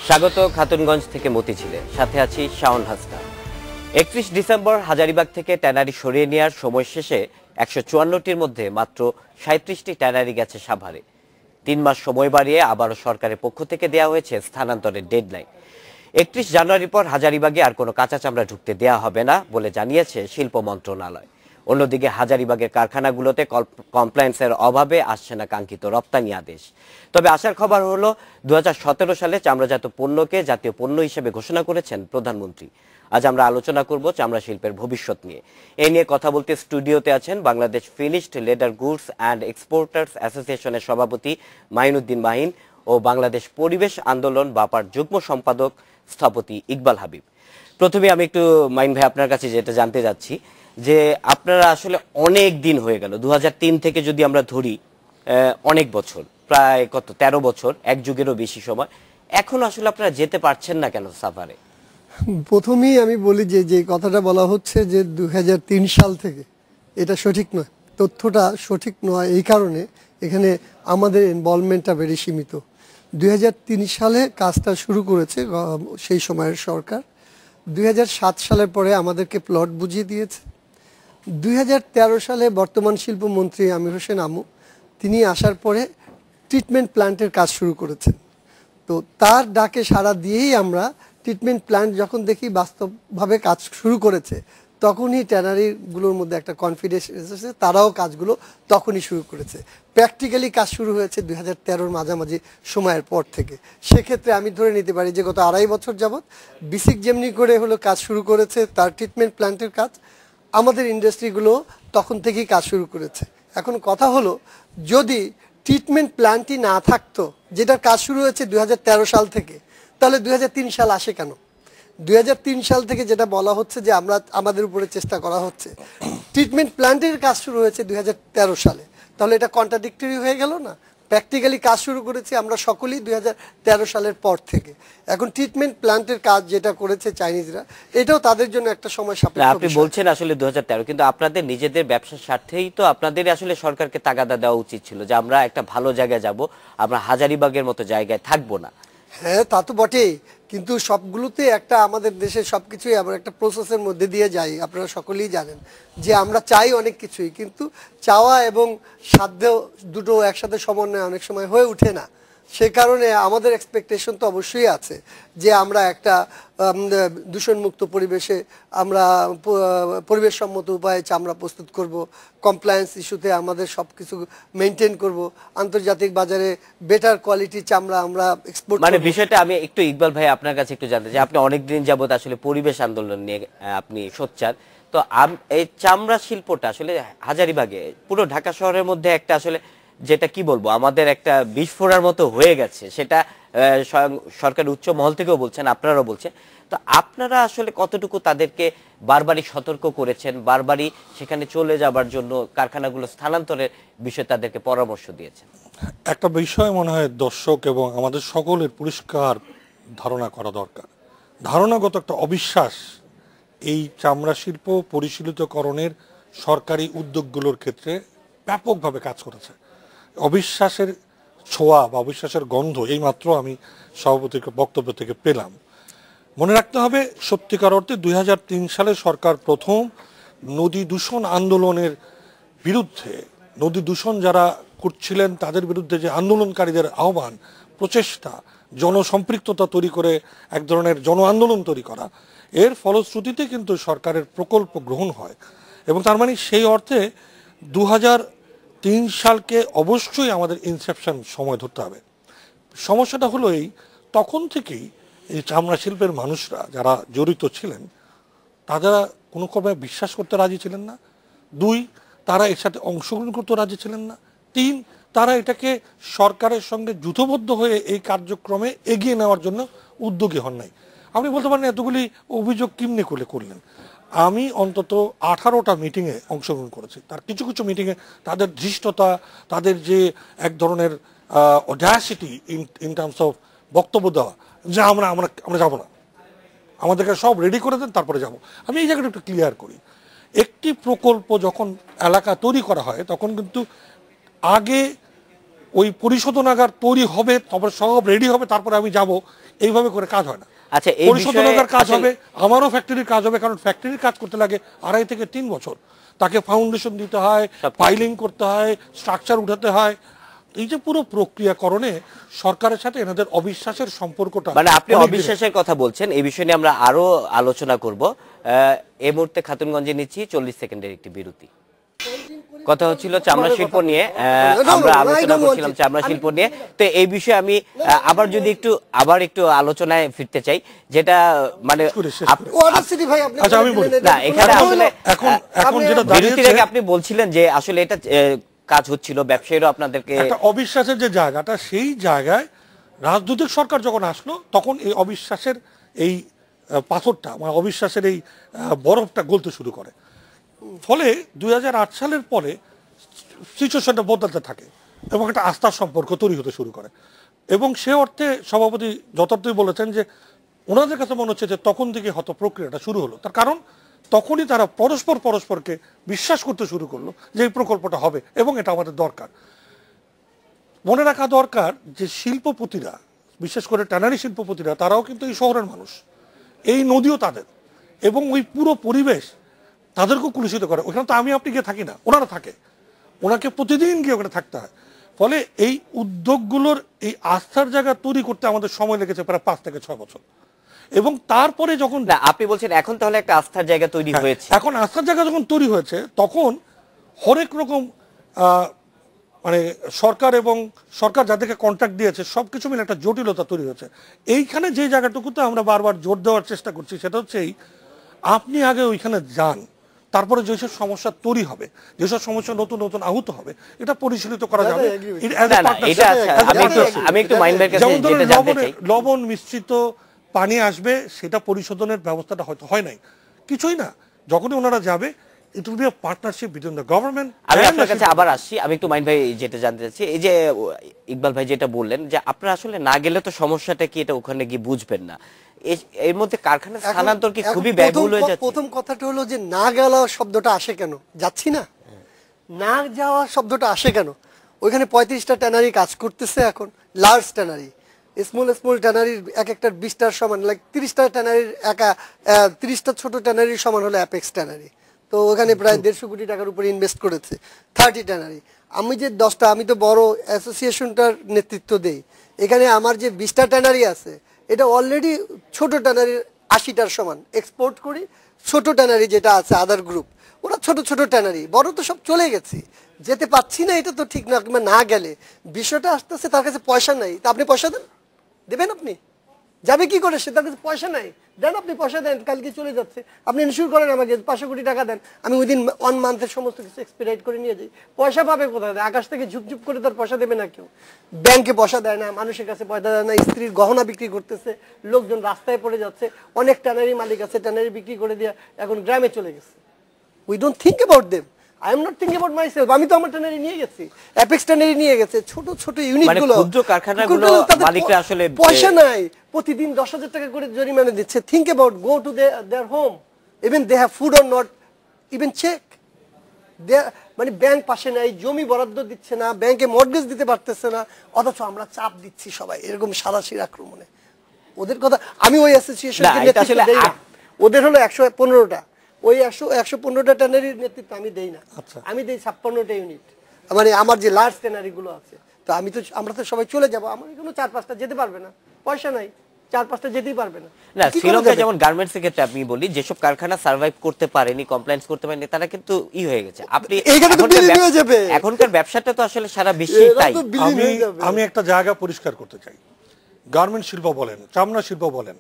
স্বাগত খাতুনগঞ্জ থেকে মতিঝিলে, সাথে আছি শাওন হাসনা। 31 ডিসেম্বর হাজারীবাগ থেকে ট্যানারি সরিয়ে নেওয়ার সময় শেষে 154টির মধ্যে মাত্র 37টি ট্যানারি গেছে সাভারে। 3 মাস সময় বাড়িয়ে আবারও সরকারের পক্ষ থেকে দেওয়া হয়েছে স্থানান্তরের ডেডলাইন। 31 জানুয়ারির পর হাজারীবাগে আর কোনো কাঁচা চামড়া ঢুকতে দেওয়া হবে না বলে জানিয়েছে শিল্প মন্ত্রণালয়। অন্যদিকে হাজারীবাগের কারখানাগুলোতে কমপ্লায়েন্সের অভাবে আসছে না কাঙ্ক্ষিত রপ্তানি আদেশ। তবে আশার খবর হলো 2017 সালে চামড়াজাত পণ্যকে জাতীয় পণ্য হিসেবে ঘোষণা করেছেন প্রধানমন্ত্রী। আজ আমরা আলোচনা করব চামড়া শিল্পের ভবিষ্যৎ নিয়ে। এ নিয়ে কথা বলতে স্টুডিওতে আছেন Bangladesh finished leather goods and exporters অ্যাসোসিয়েশনের সভাপতি মাইনুদ্দিন মাহিন ও বাংলাদেশ পরিবেশ আন্দোলন বাপার যুগ্ম সম্পাদক স্থপতি ইকবাল হাবিব। প্রথমে আমি একটু মাইন ভাই আপনার কাছে যেটা জানতে যাচ্ছি যে আপনারা আসলে অনেক দিন হয়ে গেল, 2003 থেকে যদি আমরা ধরি, অনেক বছর, প্রায় কত 13 বছর, এক যুগেরও বেশি সময়, এখন আসলে আপনারা যেতে পারছেন না কেন সাভারে? প্রথমেই আমি বলি যে কথাটা বলা হচ্ছে যে 2003 সাল থেকে, এটা সঠিক নয়। তথ্যটা সঠিক নয় এই কারণে এখানে আমাদের ইনভলভমেন্টটা বেশি সীমিত। 2003 সালে কাজটা শুরু করেছে সেই সময়ের সরকার। 2007 সালের পরে আমাদেরকে প্লট বুঝিয়ে দিয়েছে। 2013 সালে বর্তমান শিল্পমন্ত্রী আমির হোসেন আমু তিনি আসার পরে ট্রিটমেন্ট প্ল্যান্টের কাজ শুরু করেছেন। তো তার ডাকে সাড়া দিয়েই আমরা ট্রিটমেন্ট প্ল্যান্ট যখন দেখি বাস্তবভাবে কাজ শুরু করেছে, তখনই ট্যানারিগুলোর মধ্যে একটা কনফিডেন্স এসেছে, তারাও কাজগুলো তখনই শুরু করেছে। প্র্যাকটিক্যালি কাজ শুরু হয়েছে 2013-র মাঝামাঝি সময়ের পর থেকে। সেক্ষেত্রে আমি ধরে নিতে পারি যে গত 2.5 বছর যাবৎ বিসিক যেমনি করে হলো কাজ শুরু করেছে তার ট্রিটমেন্ট প্ল্যান্টের কাজ, আমাদের ইন্ডাস্ট্রিগুলো তখন থেকেই কাজ শুরু করেছে। এখন কথা হলো, যদি ট্রিটমেন্ট প্ল্যান্টই না থাকতো, যেটার কাজ শুরু হয়েছে 2013 সাল থেকে, তাহলে 2003 সাল আসে কেন? 2003 সাল থেকে যেটা বলা হচ্ছে যে আমাদের উপরে চেষ্টা করা হচ্ছে, ট্রিটমেন্ট প্ল্যান্টের কাজ শুরু হয়েছে 2013 সালে, তাহলে এটা কন্ট্রাডিক্টরি হয়ে গেল না? প্র্যাকটিক্যালি কাজ শুরু করেছি আমরা সকলেই 2013 সালের পর থেকে। এখন ট্রিটমেন্ট প্ল্যান্টের কাজ যেটা করেছে চাইনিজরা, এটাও তাদের জন্য একটা সময় সাপেক্ষ। আপনি বলছেন আসলে 2013, কিন্তু আপনাদের নিজেদের ব্যবসার স্বার্থেই তো আপনাদের আসলে সরকারকে তাগাদা দেওয়া উচিত ছিল যে আমরা একটা ভালো জায়গায় যাব, আমরা হাজারীবাগের মতো জায়গায় থাকবো না। হ্যাঁ, তা তো বটেই, কিন্তু সবগুলোতে একটা আমাদের দেশে সবকিছুই আমরা একটা প্রসেসের মধ্যে দিয়ে যাই। আপনারা সকলেই জানেন যে আমরা চাই অনেক কিছুই, কিন্তু চাওয়া এবং সাধ্য দুটো একসাথে সমন্বয় অনেক সময় হয়ে ওঠে না। সে কারণে আমাদের এক্সপেকটেশন তো অবশ্যই আছে যে আমরা একটা দূষণমুক্ত পরিবেশে আমরা পরিবেশ সম্মত উপায়ে চামড়া প্রস্তুত করব, কমপ্লায়েন্স ইস্যুতে আমাদের সব কিছু মেনটেন করব, আন্তর্জাতিক বাজারে বেটার কোয়ালিটি চামড়া আমরা এক্সপোর্ট। মানে বিষয়টা আমি একটু ইকবাল ভাই আপনার কাছে একটু জানতে চাই, আপনি অনেকদিন যাবত আসলে পরিবেশ আন্দোলন নিয়ে আপনি সোচ্চার, তো এই চামড়া শিল্পটা আসলে হাজারীবাগে পুরো ঢাকা শহরের মধ্যে একটা আসলে যেটা কি বলবো আমাদের একটা বিস্ফোরণের মতো হয়ে গেছে, সেটা সরকার উচ্চ মহল থেকেও বলছেন, আপনারাও বলছেন। তো আপনারা আসলে কতটুকু তাদেরকে বারবারই সতর্ক করেছেন, বারবারই সেখানে চলে যাবার জন্য কারখানাগুলো স্থানান্তরের বিষয়ে তাদেরকে পরামর্শ দিয়েছেন? একটা বিষয় মনে হয় দর্শক এবং আমাদের সকলের পরিষ্কার ধারণা করা দরকার। ধারণাগত একটা অবিশ্বাস এই চামড়া শিল্প পরিশীলিতকরণের সরকারি উদ্যোগগুলোর ক্ষেত্রে ব্যাপকভাবে কাজ করেছে। অবিশ্বাসের ছোঁয়া বা অবিশ্বাসের গন্ধ এই মাত্র আমি সভাপতির বক্তব্য থেকে পেলাম। মনে রাখতে হবে, সত্যিকার অর্থে 2003 সালে সরকার প্রথম নদী দূষণ আন্দোলনের বিরুদ্ধে, নদী দূষণ যারা করছিলেন তাদের বিরুদ্ধে যে আন্দোলনকারীদের আহ্বান, প্রচেষ্টা, জনসম্পৃক্ততা তৈরি করে এক ধরনের জন আন্দোলন তৈরি করা, এর ফলশ্রুতিতে কিন্তু সরকারের প্রকল্প গ্রহণ হয়। এবং তার মানে সেই অর্থে 2003 সালকে অবশ্যই আমাদের ইনসেপশন সময় ধরতে হবে। সমস্যাটা হলো এই, তখন থেকেই এই চামড়া শিল্পের মানুষরা যারা জড়িত ছিলেন তারা কোনো ক্রমে বিশ্বাস করতে রাজি ছিলেন না। 2, তারা এর সাথে অংশগ্রহণ করতে রাজি ছিলেন না। 3, তারা এটাকে সরকারের সঙ্গে যুথবদ্ধ হয়ে এই কার্যক্রমে এগিয়ে নেওয়ার জন্য উদ্যোগী হন নাই। আপনি বলতে পারেন এতগুলি অভিযোগ কিমনে করলেন। আমি অন্তত 18টা মিটিংয়ে অংশগ্রহণ করেছি। তার কিছু কিছু মিটিংয়ে তাদের ধৃষ্টতা, তাদের যে এক ধরনের অডাসিটি ইন টার্মস অফ বক্তব্য দেওয়া যে আমরা আমরা আমরা যাবো না, আমাদেরকে সব রেডি করে দেন তারপরে যাব। আমি এই জায়গাটা একটু ক্লিয়ার করি। একটি প্রকল্প যখন এলাকা তৈরি করা হয় তখন কিন্তু আগে ওই পরিশোধনাগার তৈরি হবে, তারপর সব রেডি হবে, তারপরে আমি যাব, এইভাবে করে কাজ হয় না। আচ্ছা, এই পরিশোধনাগার কাজ হবে, আমারও ফ্যাক্টরির কাজ হবে, কারণ ফ্যাক্টরির কাজ করতে লাগে 2.5 থেকে 3 বছর। তাকে ফাউন্ডেশন দিতে হয়, ফাইলিং করতে হয়, স্ট্রাকচার উঠাতে হয়। এই যে পুরো প্রক্রিয়াকরণে সরকারের সাথে এনাদের অবিশ্বাসের সম্পর্কটা, মানে আপনি অবিশ্বাসের কথা বলছেন, এই বিষয় নিয়ে আমরা আরো আলোচনা করব। এই মুহূর্তে খাতুনগঞ্জে নিচ্ছি 40 সেকেন্ডের একটি বিরতি। কথা হচ্ছিল চামড়া শিল্প নিয়ে, আমরা আলোচনা করছিলাম চামড়া শিল্প নিয়ে। তো এই বিষয়ে আমি আবার একটু আলোচনায় ফিরতে চাই, যেটা মানে আচ্ছা আমি বলি না, এখানে আসলে এখন যেটা বিরতির আগে আপনি বলছিলেন যে আসলে এটা কাজ হচ্ছিল, ব্যবসায়ীরা আপনাদেরকে একটা অবিশ্বাসের যে জায়গাটা, সেই জায়গায় রাজনৈতিক সরকার যখন আসলো তখন এই অবিশ্বাসের এই পাথরটা, মানে অবিশ্বাসের এই বরফটা গলতে শুরু করে। ফলে 2008 সালের পরে সিচুয়েশনটা বদলাতে থাকে এবং একটা আস্থার সম্পর্ক তৈরি হতে শুরু করে। এবং সে অর্থে সভাপতি যথার্থই বলেছেন যে ওনাদের কাছে মনে হচ্ছে যে তখন থেকে হয়তো প্রক্রিয়াটা শুরু হলো। তার কারণ তখনই তারা পরস্পরকে বিশ্বাস করতে শুরু করলো যে এই প্রকল্পটা হবে এবং এটা আমাদের দরকার। মনে রাখা দরকার যে শিল্পপতিরা, বিশেষ করে ট্যানারি শিল্পপতিরা, তারাও কিন্তু এই শহরের মানুষ, এই নদীও তাদের, এবং ওই পুরো পরিবেশ তাদেরকেও কলুষিত করে। ওখানে তো আমি আপনি গিয়ে থাকি না, ওনারা থাকে, ওনাকে প্রতিদিন গিয়ে ওখানে থাকতে হয়। ফলে এই উদ্যোগগুলোর এই আস্থার জায়গা তৈরি করতে আমাদের সময় লেগেছে প্রায় 5 থেকে 6 বছর। এবং তারপরে যখন আপনি বলছেন এখন তাহলে একটা আস্থার জায়গা তৈরি হয়েছে, এখন আস্থার জায়গা যখন তৈরি হয়েছে তখন হরেক রকম মানে সরকার যাদেরকে কন্ট্রাক্ট দিয়েছে সবকিছু মিলে একটা জটিলতা তৈরি হয়েছে। এইখানে যে জায়গাটুকুতে আমরা বারবার জোর দেওয়ার চেষ্টা করছি সেটা হচ্ছে আপনি আগে ওইখানে যান, তারপরে যেসব সমস্যা তৈরি হবে, যেসব সমস্যা নতুন নতুন আহত হবে, এটা পরিচালিত করা যাবে। লবণ মিশ্রিত পানি আসবে, সেটা পরিশোধনের ব্যবস্থাটা হয়তো হয় নাই, কিছুই না। যখনই ওনারা যাবে, it will be a partnership between the government. আমি আপনার কাছে আবার আসছি, আমি একটু মাইন ভাই যেটা জানতে চাচ্ছি, এই যে ইকবাল ভাই যেটা বললেন যে আপনারা আসলে না গেলে তো সমস্যাটা কি এটা ওখানে গিয়ে বুঝবেন না, এর মধ্যে কারখানা স্থানান্তর কি খুবই ব্যয়বহুল হয়ে যাচ্ছে? প্রথম কথাটা হলো যে না গেলা শব্দটা আসে কেন, যাচ্ছি না, না যাওয়া শব্দটা আসে কেন? ওইখানে 35টা ট্যানারি কাজ করতেছে এখন, লার্জ ট্যানারি, স্মল ট্যানারির এক একটার 20টার সমান, লাইক 30টা ট্যানারির 30টা ছোট ট্যানারির সমান হলো অ্যাপেক্স ট্যানারি। তো ওখানে প্রায় 150 কোটি টাকার উপরে ইনভেস্ট করেছে 30 ট্যানারি। আমি যে 10টা, আমি তো বড় অ্যাসোসিয়েশনটার নেতৃত্ব দেই, এখানে আমার যে 20টা ট্যানারি আছে এটা অলরেডি ছোট ট্যানারির 80টার সমান এক্সপোর্ট করি। ছোট ট্যানারি যেটা আছে আদার গ্রুপ, ওরা ছোট ছোট ট্যানারি, বড় তো সব চলে গেছি, যেতে পাচ্ছি না, এটা তো ঠিক না। কিংবা না গেলে বিষয়টা আসতেছে, তার কাছে পয়সা নাই, তা আপনি পয়সা দেবেন, আপনি যাবে কি করে? সে তার কাছে পয়সা নাই, দেন আপনি পয়সা দেন, কালকে চলে যাচ্ছে, আপনি ইনস্যুর করেন আমাকে 500 কোটি টাকা দেন, আমি উইদিন 1 মান্থের সমস্ত কিছু এক্সপিরাইট করে নিয়ে যাই। পয়সা পাবে কোথায়? আকাশ থেকে ঝুপঝুপ করে তার পয়সা দেবে না কেউ, ব্যাংকে পয়সা দেয় না, মানুষের কাছে পয়সা দেয় না, স্ত্রীর গহনা বিক্রি করতেছে, লোকজন রাস্তায় পড়ে যাচ্ছে, অনেক ট্যানারি মালিক আছে ট্যানারি বিক্রি করে দিয়ে এখন গ্রামে চলে গেছে। We don't think about them, I am not thinking about myself. আমি তো আমার ট্যানারি নিয়ে গেছি, অ্যাপেক্স ট্যানারি নিয়ে গেছে, ছোট ছোট ইউনিটগুলো, ক্ষুদ্র কারখানাগুলো মালিকরা আসলে পয়সা নাই, প্রতিদিন 10,000 টাকা করে জরিমানা দিচ্ছে। Think about, go to there home, even they have food or not, even check. মানে ব্যাংক পাশে নাই, জমি বরাদ্দ দিচ্ছে না, ব্যাংকে মর্টগেজ দিতে পারতেছে না, অথচ আমরা চাপ দিচ্ছি সবাই এরকম সাদাশির আক্রমণে। ওদের কথা আমি ওই অ্যাসোসিয়েশনকে নেতৃত্ব দেই না, ওদের হলো 115টা, ওই 115টা ট্যানারির নেতৃত্ব আমি দেই না, আমি দেই 56টা ইউনিট, মানে আমার যে লার্জ ট্যানারি গুলো আছে। তো আমরা তো সবাই চলে যাবো, আমার এখানে 4-5টা যেতে পারবে না, পয়সা নাই, 4-5টা যেতেই পারবে না। না, শ্রীলঙ্কায় যেমন গার্মেন্টস ক্ষেত্রে আমি বলি, যেসব কারখানা সার্ভাইভ করতে পারেনি, কমপ্লায়েন্স করতে পারেনি, তারা কিন্তু হয়ে গেছে। আপনি এখনকার ব্যবসাটা তো আসলে সারা বিশ্বে তাই। আমি একটা জায়গা পরিষ্কার করতে চাই, গার্মেন্ট শিল্প বলেন, চামড়া শিল্প বলেন,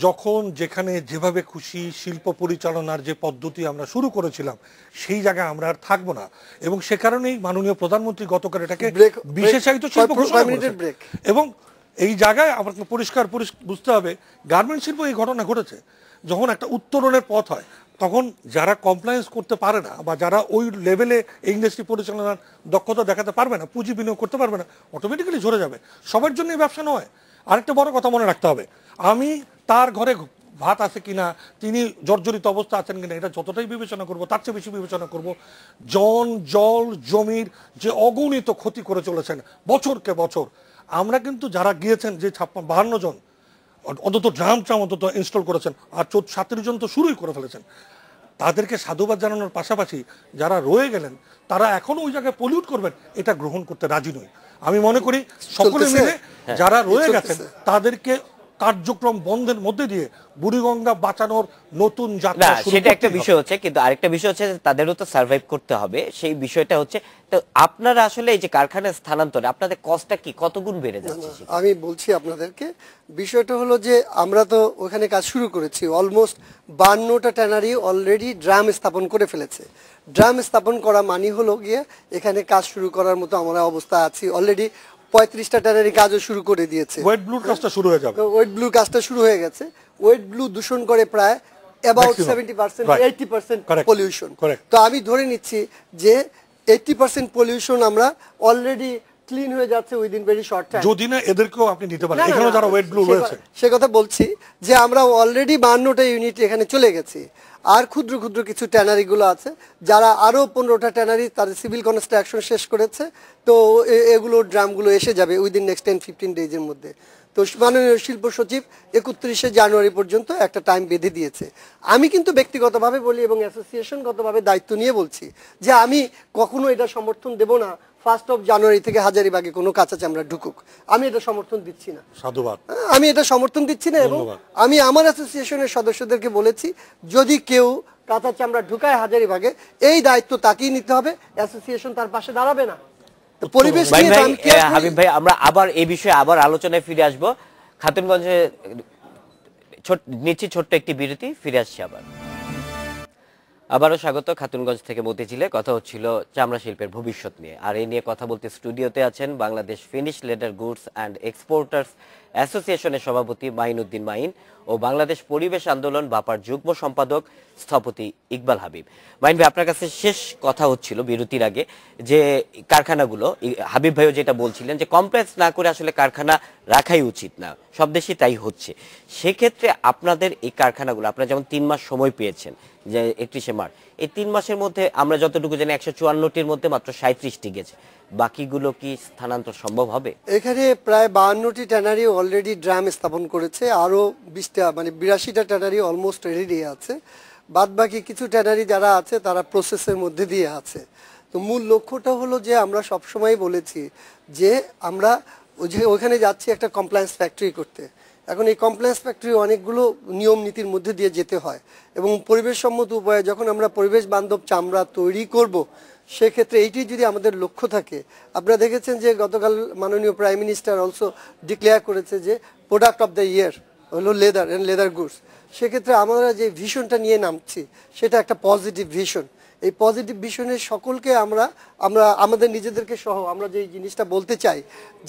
যখন যেখানে যেভাবে খুশি শিল্প পরিচালনার যে পদ্ধতি আমরা শুরু করেছিলাম, সেই জায়গায় আমরা আর থাকবো না। এবং সে কারণেই মাননীয় প্রধানমন্ত্রী গতকাল এটাকে বিশেষায়িত শিল্প ঘোষণা করেছেন। এবং এই জায়গায় আমাকে পরিষ্কার বুঝতে হবে, গার্মেন্ট শিল্প এই ঘটনা ঘটেছে যখন একটা উত্তরণের পথ হয়, তখন যারা কমপ্লায়েন্স করতে পারে না বা যারা ওই লেভেলে ইন্ডাস্ট্রি পরিচালনার দক্ষতা দেখাতে পারবে না, পুঁজি বিনিয়োগ করতে পারবে না, অটোমেটিক্যালি ঝরে যাবে। সবার জন্য এই ব্যবসা নয়। আরেকটা বড় কথা মনে রাখতে হবে, আমি তার ঘরে ভাত আছে কিনা, তিনি জর্জরিত অবস্থা আছেন কিনা, এটা যতটাই বিবেচনা করব তার চেয়ে বেশি বিবেচনা করব জল জমির যে অগণিত ক্ষতি করে চলেছেন বছরকে বছর। আমরা কিন্তু যারা গিয়েছেন যে 52 জন অন্তত ড্রাম অন্তত ইনস্টল করেছেন, আর 37 জন তো শুরুই করে ফেলেছেন, তাদেরকে সাধুবাদ জানানোর পাশাপাশি যারা রয়ে গেলেন তারা এখনো ওই জায়গায় পলিউট করবেন এটা গ্রহণ করতে রাজি নই। আমি মনে করি সকলে মিলে যারা রয়ে গেছেন তাদেরকে কার্যক্রম বন্ধের মধ্যে দিয়ে বুড়িগঙ্গা বাঁচানোর নতুন যাত্রা শুরু করতে হবে। সেটা একটা বিষয় হচ্ছে, কিন্তু আরেকটা বিষয় হচ্ছে তাদেরও তো সার্ভাইভ করতে হবে, সেই বিষয়টা হচ্ছে। তো আপনারা আসলে এই যে কারখানার স্থানান্তরে আপনাদের কষ্টটা কি, কত গুণ বেড়ে যাচ্ছে? আমি বলছি আপনাদেরকে, বিষয়টা হলো যে আমরা তো ওখানে কাজ শুরু করেছি, অলমোস্ট 52টা ট্যানারি অলরেডি ড্রাম স্থাপন করে ফেলেছে। ড্রাম স্থাপন করা মানে হলো গিয়ে এখানে কাজ শুরু করার মতো আমরা অবস্থা আছি। অলরেডি 35টা ট্যানারি কাজও শুরু করে দিয়েছে। ওয়েট ব্লুর কাজটা শুরু হয়ে যাবে। ওয়েট ব্লু কাজটা শুরু হয়ে গেছে। ওয়েট ব্লু দূষণ করে প্রায় অ্যাবাউট 70% 80% পলিউশন। তো আমি ধরে নিচ্ছি যে 80% পলিউশন আমরা অলরেডি ক্লিন হয়ে যাচ্ছে উইদিন ভেরি শর্ট টাইম। যদি না এদেরকেও আপনি নিতে পারেন, এখানে যারা ওয়েট ব্লু রয়েছে সে কথা বলছি যে আমরা অলরেডি 52টা ইউনিট এখানে চলে গেছি। আর ক্ষুদ্র ক্ষুদ্র কিছু ট্যানারি গুলো আছে, যারা আরো 15টা ট্যানারি তাদের সিভিল কনস্ট্রাকশন শেষ করেছে। তো এগুলো ড্রামগুলো এসে যাবে উইদিন নেক্সট 10-15 ডেজের মধ্যে। তো মাননীয় শিল্প সচিব 31শে জানুয়ারি পর্যন্ত একটা টাইম বেঁধে দিয়েছে। আমি কিন্তু ব্যক্তিগতভাবে বলি এবং অ্যাসোসিয়েশনগতভাবে দায়িত্ব নিয়ে বলছি যে আমি কখনো এটা সমর্থন দেব না 1 জানুয়ারি থেকে হাজারীবাগে কোনো কাঁচা চামড়া ঢুকুক। আমি এটা সমর্থন দিচ্ছি না। সাধুবাদ। আমি এটা সমর্থন দিচ্ছি না। এবং আমি আমার অ্যাসোসিয়েশনের সদস্যদেরকে বলেছি যদি কেউ কাঁচা চামড়া ঢুকায় হাজারীবাগে এই দায়িত্ব তাকেই নিতে হবে, অ্যাসোসিয়েশন তার পাশে দাঁড়াবে না। পরিবেশ হাবিব ভাই, আমরা আবার এই বিষয়ে আবার আলোচনায় ফিরে আসবো। খাতুনগঞ্জে নিচ্ছি ছোট্ট একটি বিরতি, ফিরে আসছি আবারও স্বাগত। খাতুনগঞ্জ থেকে মতিঝিলে কথা হচ্ছিল চামড়া শিল্পের ভবিষ্যৎ নিয়ে। আর এই নিয়ে কথা বলতে স্টুডিওতে আছেন Bangladesh finish leather goods and exporters অ্যাসোসিয়েশনের সভাপতি মাইনুদ্দিন মাইন ও বাংলাদেশ পরিবেশ আন্দোলন বাপার যুগ্ম সম্পাদক স্থপতি ইকবাল হাবিব। মাইন ভাই, আপনার কাছে শেষ কথা হচ্ছিল বিরতির আগে যে কারখানাগুলো, হাবিব ভাইও যেটা বলছিলেন যে কমপ্লেক্স না করে আসলে কারখানা রাখাই উচিত না, সব দেশে তাই হচ্ছে। সেক্ষেত্রে আপনাদের এই কারখানাগুলো, আপনারা যেমন 3 মাস সময় পেয়েছেন যে 31শে মার্চ, এই 3 মাসের মধ্যে আমরা যতটুকু জানি 154টির মধ্যে মাত্র 37টি গেছে, বাকিগুলো কি স্থানান্তর সম্ভব হবে? এখানে প্রায় 52টি ট্যানারি অলরেডি ড্রাম স্থাপন করেছে, আরো 20টা মানে 82টা ট্যানারি অলমোস্ট রেডি আছে। বাদ বাকি কিছু ট্যানারি যারা আছে তারা প্রসেসের মধ্যে দিয়ে আছে। তো মূল লক্ষ্যটা হলো যে আমরা সবসময় বলেছি যে আমরা ওখানে যাচ্ছি একটা কমপ্লায়েন্স ফ্যাক্টরি করতে। এখন এই কমপ্লায়েন্স ফ্যাক্টরি অনেকগুলো নিয়ম নীতির মধ্যে দিয়ে যেতে হয় এবং পরিবেশ সম্মত উপায়ে যখন আমরা পরিবেশ বান্ধব চামড়া তৈরি করব, সেক্ষেত্রে এইটি যদি আমাদের লক্ষ্য থাকে। আপনারা দেখেছেন যে গতকাল মাননীয় প্রাইম মিনিস্টার অলসো ডিক্লেয়ার করেছে যে প্রোডাক্ট অফ দ্য ইয়ার হলো লেদার অ্যান্ড লেদার গুডস। সেক্ষেত্রে আমরা যে ভিশনটা নিয়ে নামছি সেটা একটা পজিটিভ ভিশন। এই পজিটিভ ভিশনের সকলকে আমরা আমাদের নিজেদেরকে সহ আমরা যে জিনিসটা বলতে চাই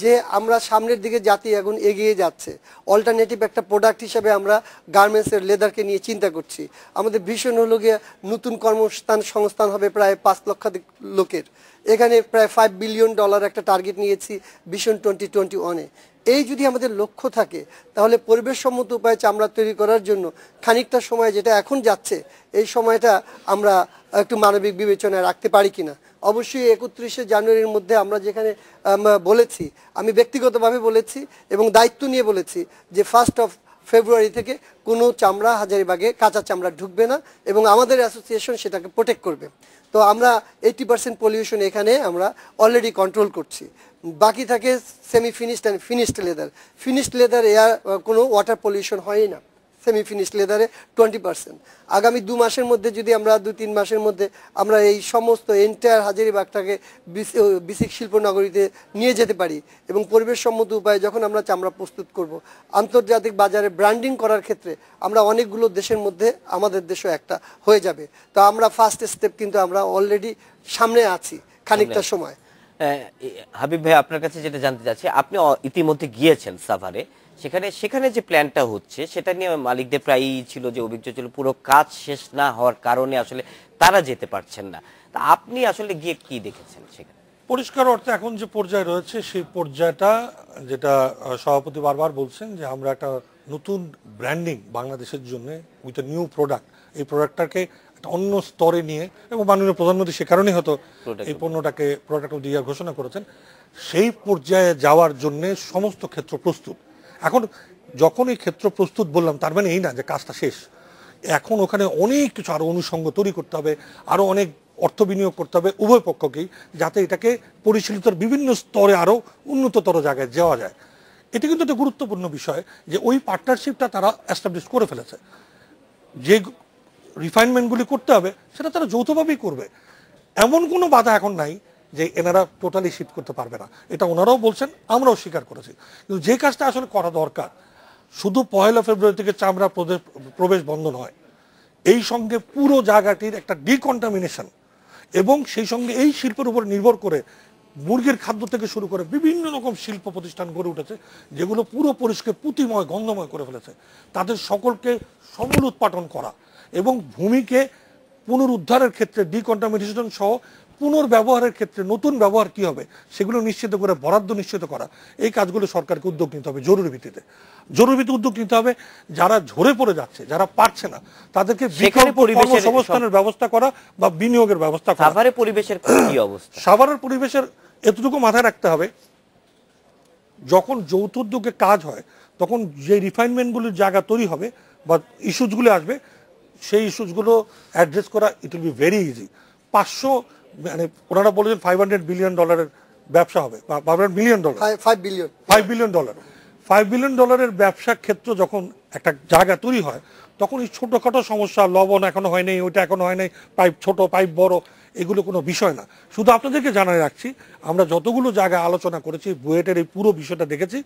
যে আমরা সামনের দিকে জাতি এখন এগিয়ে যাচ্ছে, অল্টারনেটিভ একটা প্রোডাক্ট হিসেবে আমরা গার্মেন্টসের লেদারকে নিয়ে চিন্তা করছি। আমাদের ভিশন হলো গিয়ে নতুন সংস্থান হবে প্রায় 5 লক্ষাধিক লোকের। এখানে প্রায় $5 বিলিয়ন একটা টার্গেট নিয়েছি ভিশন 2021-এ। এই যদি আমাদের লক্ষ্য থাকে তাহলে পরিবেশ সম্মত উপায়ে চামড়া তৈরি করার জন্য খানিকটা সময় যেটা এখন যাচ্ছে এই সময়টা আমরা একটু মানবিক বিবেচনায় রাখতে পারি কিনা। অবশ্যই 31শে জানুয়ারির মধ্যে আমরা যেখানে বলেছি, আমি ব্যক্তিগতভাবে বলেছি এবং দায়িত্ব নিয়ে বলেছি যে 1 ফেব্রুয়ারি থেকে কোনো চামড়া হাজারীবাগে কাঁচা চামড়া ঢুকবে না এবং আমাদের অ্যাসোসিয়েশন সেটাকে প্রোটেক্ট করবে। তো আমরা 80% পলিউশন এখানে আমরা অলরেডি কন্ট্রোল করছি। বাকি থাকে semi finished and finished leather. Finished leather air কোনো ওয়াটার পলিউশন হয়ই না, সেমি ফিনিশড লেদারে 20%। আগামী 2 মাসের মধ্যে যদি আমরা 2-3 মাসের মধ্যে আমরা এই সমস্ত এন্টায়ার হাজারীবাগটাকে বিসিক শিল্পনগরীতে নিয়ে যেতে পারি এবং পরিবেশ সম্মত উপায়ে যখন আমরা চামড়া প্রস্তুত করব, আন্তর্জাতিক বাজারে ব্র্যান্ডিং করার ক্ষেত্রে আমরা অনেকগুলো দেশের মধ্যে আমাদের দেশও একটা হয়ে যাবে। তো আমরা ফার্স্ট স্টেপ কিন্তু আমরা অলরেডি সামনে আছি খানিকটা সময়। হাবিব ভাই, আপনার কাছে যেটা জানতে চাচ্ছি, আপনি ইতিমধ্যে গিয়েছেন সাভারে, সেখানে যে প্ল্যানটা হচ্ছে সেটা নিয়ে মালিকদের প্রায়ই ছিল যে অভিযোগ ছিল পুরো কাজ শেষ না হওয়ার কারণে আসলে তারা যেতে পারছেন না। তা আপনি আসলে গিয়ে কি দেখেছেন সেখানে? পরিষ্কার অর্থে এখন যে পর্যায়ে রয়েছে সেই পর্যায়টা, যেটা সভাপতি বারবার বলছেন যে আমরা একটা নতুন ব্র্যান্ডিং বাংলাদেশের জন্য উইথ এ নিউ প্রোডাক্ট, এই প্রোডাক্টটাকে একটা অন্য স্তরে নিয়ে, এবং মাননীয় প্রধানমন্ত্রী সে কারণেই হয়তো এই প্রোডাক্ট অফ দি ইয়ার ঘোষণা করেছেন, সেই পর্যায়ে যাওয়ার জন্য সমস্ত ক্ষেত্র প্রস্তুত। এখন যখন এই ক্ষেত্র প্রস্তুত বললাম, তার মানে এই না যে কাজটা শেষ। এখন ওখানে অনেক কিছু আরো অনুষঙ্গ তৈরি করতে হবে, আরো অনেক অর্থ বিনিয়োগ করতে হবে উভয় পক্ষকেই, যাতে এটাকে পরিচালিত বিভিন্ন স্তরে আরো উন্নততর জায়গায় যাওয়া যায়। এটা কিন্তু একটা গুরুত্বপূর্ণ বিষয় যে ওই পার্টনারশিপটা তারা এস্টাবলিশ করে ফেলেছে। যে রিফাইনমেন্টগুলি করতে হবে সেটা তারা যৌথভাবেই করবে। এমন কোনো বাধা এখন নাই যে এনারা টোটালি শিফট করতে পারবে না, এটা ওনারাও বলছেন, আমরাও স্বীকার করেছি। কিন্তু যে কাজটা আসলে করা দরকার, শুধু 1 ফেব্রুয়ারি থেকে চামড়া প্রবেশ বন্ধ নয়, এই সঙ্গে পুরো জায়গাটির একটা ডিকন্টামিনেশন, এবং সেই সঙ্গে এই শিল্পের উপর নির্ভর করে মুরগির খাদ্য থেকে শুরু করে বিভিন্ন রকম শিল্প প্রতিষ্ঠান গড়ে উঠেছে, যেগুলো পুরো পরিষ্কার পুঁতিময় গন্ধময় করে ফেলেছে। তাদের সকলকে সমূল উৎপাদন করা এবং ভূমিকে পুনরুদ্ধারের ক্ষেত্রে ডিকন্টামিনেশন সহ পুনর্ব্যবহারের ক্ষেত্রে নতুন ব্যবহার কি হবে সেগুলো নিশ্চিত করে বরাদ্দ নিশ্চিত করা, এই কাজগুলো সরকারকে উদ্যোগ নিতে হবে জরুরি ভিত্তিতে। জরুরি ভিত্তিতে উদ্যোগ নিতে হবে, যারা ঝরে পড়ে যাচ্ছে, যারা পারছে না, তাদেরকে বিকল্প কর্মসংস্থানের ব্যবস্থা করা বা বিনিয়োগের ব্যবস্থা করা। সাভারের পরিবেশের কি অবস্থা? সাভারের পরিবেশের এতটুকু মাথায় রাখতে হবে, যখন যৌথ উদ্যোগে কাজ হয় তখন যে রিফাইনমেন্টগুলির জায়গা তৈরি হবে বা ইস্যুসগুলো আসবে, সেই ইস্যুসগুলো অ্যাড্রেস করা it will be very easy. 500 মানে ওনারা বলেছেন $500 বিলিয়ন ব্যবসা হবে, বা $500 মিলিয়ন, $5 বিলিয়ন। $5 বিলিয়ন ব্যবসা ক্ষেত্র যখন একটা জায়গা তৈরি হয়, তখন এই ছোটখাটো সমস্যা, লবণ এখনো হয় নাই, ওইটা এখনো হয় নাই, পাইপ ছোট পাইপ বড়, এগুলো কোনো বিষয় না। শুধু আপনাদেরকে জানাই রাখছি, আমরা যতগুলো জায়গায় আলোচনা করেছি, বুয়েটের এই পুরো বিষয়টা দেখেছি,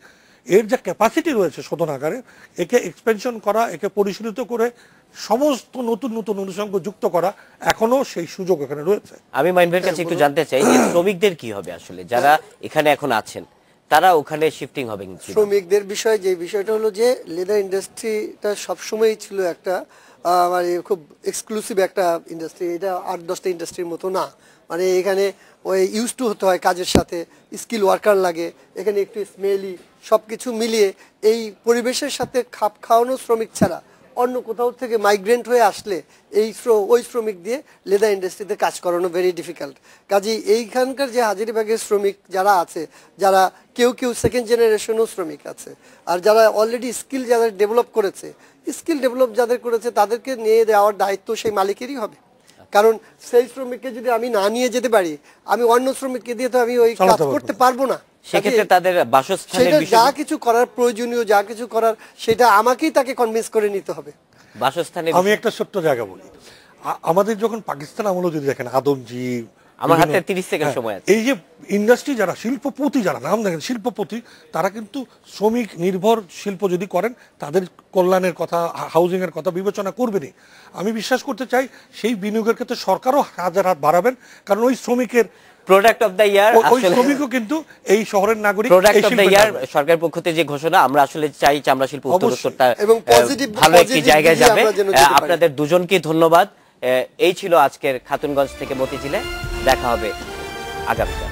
এর যে ক্যাপাসিটি রয়েছে শোধনাগারে, একে এক্সপেনশন করা, একে পরিশীলিত করে সমস্ত নতুন নতুন অনুষঙ্গ যুক্ত করা, এখনো সেই সুযোগ এখানে রয়েছে। আমি মাইনভের কাছে একটু জানতে চাই যে শ্রমিকদের কি হবে আসলে, যারা এখানে এখন আছেন তারা ওখানে শিফটিং হবে? শ্রমিকদের বিষয়ে যে বিষয়টা হলো যে লেদার ইন্ডাস্ট্রিটা সবসময়ই ছিল একটা মানে খুব এক্সক্লুসিভ একটা ইন্ডাস্ট্রি, এটা 8-10টা ইন্ডাস্ট্রির মতো না। মানে এখানে ওই ইউজ টু হতে হয় কাজের সাথে, স্কিল ওয়ার্কার লাগে, এখানে একটু স্মেলি, সব কিছু মিলিয়ে এই পরিবেশের সাথে খাপ খাওয়ানো শ্রমিক ছাড়া অন্য কোথাও থেকে মাইগ্রেন্ট হয়ে আসলে ওই শ্রমিক দিয়ে লেদার ইন্ডাস্ট্রিতে কাজ করানো ভেরি ডিফিকাল্ট। কাজেই এইখানকার যে হাজারীবাগের শ্রমিক যারা আছে, যারা কেউ সেকেন্ড জেনারেশনও শ্রমিক আছে, আর যারা অলরেডি স্কিল যাদের ডেভেলপ করেছে, যাদের করেছে তাদেরকে নিয়ে দেওয়ার দায়িত্ব সেই মালিকেরই হবে। কারণ সেই শ্রমিককে যদি আমি না নিয়ে যেতে পারি, আমি অন্য শ্রমিককে দিয়ে তো আমি ওই কাজ করতে পারবো না। সেক্ষেত্রে তাদের বাসস্থানের বিষয়, যা কিছু করার প্রয়োজনীয়, যা কিছু করার, সেটা আমাকেই তাকে কনভিন্স করে নিতে হবে। বাসস্থানের আমি একটা ছোট্ট জায়গা বলি, আমাদের যখন পাকিস্তান আমলে যদি দেখেন, আদমজি, আমার হাতে 30 সেকেন্ড সময় আছে, এই যে ইন্ডাস্ট্রি যারা শিল্পপতি, যারা নাম দেখেন শিল্পপতি, তারা কিন্তু শ্রমিক নির্ভর শিল্প যদি করেন, তাদের কল্যাণের কথা, হাউজিং এর কথা বিবেচনা করবেনই। আমি বিশ্বাস করতে চাই সেই বিনিয়োগের ক্ষেত্রে সরকারও হাজার হাত বাড়াবেন, কারণ ওই শ্রমিকের প্রোডাক্ট অফ দ্য ইয়ার, ওই শ্রমিকও কিন্তু এই শহরের নাগরিক। প্রোডাক্ট অফ দ্য ইয়ার সরকারের পক্ষ থেকে যে ঘোষণা, আমরা আসলে চাই চামড়া শিল্প উত্তরোত্তরটা ভালো একটি জায়গায় যাবে। আপনাদের দুজনকে ধন্যবাদ। এই ছিল আজকের খাতুনগঞ্জ থেকে মতিঝিলে, দেখা হবে আগামীকাল।